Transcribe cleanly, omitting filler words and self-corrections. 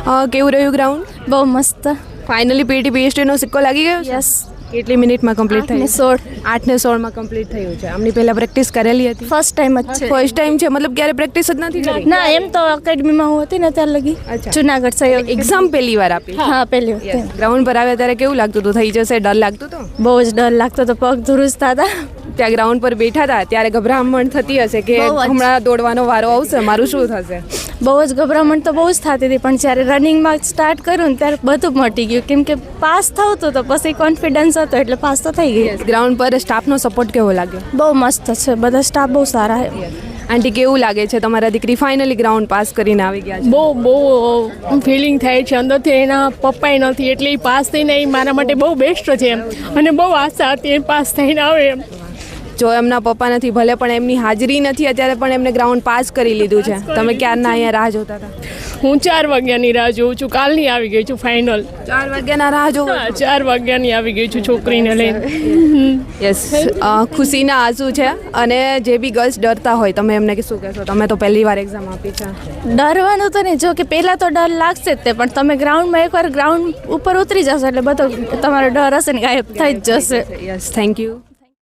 કેવું રહ્યું ગ્રાઉન્ડ? બહુ મસ્ત. ફાઇનલી પીટી પીએચડીનો સિક્કો લાગી ગયો છે? યસ. કેટલી મિનિટમાં કમ્પ્લીટ થઈ? 16. 8 ને 16માં કમ્પ્લીટ થયું છે. આમની પહેલા પ્રેક્ટિસ કરેલી હતી? ફર્સ્ટ ટાઈમ જ છે. ફર્સ્ટ ટાઈમ છે, મતલબ ક્યારે પ્રેક્ટિસ જ નથી કરી? ના, એમ તો એકેડમીમાં હું હતી ને ત્યારે લગી અચ્છા. જુનાગઢ સહયોગ. એક્ઝામ પહેલી વાર આપી? હા, પહેલી વખત. ગ્રાઉન્ડ પર આવ્યા ત્યારે કેવું લાગતું હતું? થઈ જશે, ડર લાગતો હતો? બહુ જ ડર લાગતો તો, પગ ધ્રુજતા હતા. ત્યાં ગ્રાઉન્ડ પર બેઠા હતા ત્યારે ગભરામણ થતી હશે કે બહુ જ. હમણાં દોડવાનો વારો આવશે, મારું શું થશે? બહુ જ ગભરામણ તો બહુ જ થતી હતી, પણ જ્યારે રનિંગમાં સ્ટાર્ટ કર્યું ને ત્યારે બધું મટી ગયું, કેમ કે પાસ થવું હતું તો પછી કોન્ફિડન્સ હતો એટલે પાસ તો થઈ ગઈ. ગ્રાઉન્ડ પર સ્ટાફનો સપોર્ટ કેવો લાગ્યો? બહુ મસ્ત છે, બધા સ્ટાફ બહુ સારા છે. આંટી કેવું લાગે છે તમારા દીકરી ફાઇનલી ગ્રાઉન્ડ પાસ કરીને આવી ગયા છે? બહુ ફિલિંગ થાય છે અંદરથી. એના પપ્પાએ નથી એટલે એ પાસ થઈને એ મારા માટે બહુ બેસ્ટ છે એમ, અને બહુ આશા હતી એ પાસ થઈને આવે એમ. જો એમના પપ્પા નથી, ભલે પણ એમની હાજરી નથી અત્યારે, પણ એમને ગ્રાઉન્ડ પાસ કરી લીધું છે. તમે ક્યારના અહીંયા રાહ જોતા હતા? હું 4 વાગ્યાની રાહ જોઉં છું. કાલની આવી ગઈ છું ફાઇનલ. 4 વાગ્યાના રાહ જોવો? 4 વાગ્યાની આવી ગઈ છું છોકરીને લઈને. યસ. ખુશીના આંસુ છે. અને જે બી ગર્લ્સ ડરતા હોય, તમે એમને શું કહેશો? તમે તો પહેલી વાર એક્ઝામ આપી છે. ડરવાનું તો નહીં, જો કે પહેલાં તો ડર લાગશે જ તે, પણ તમે ગ્રાઉન્ડમાં એકવાર ગ્રાઉન્ડ ઉપર ઉતરી જશો એટલે બધો તમારો ડર હશે ને ગાયબ થઈ જ જશે. Yes, thank you.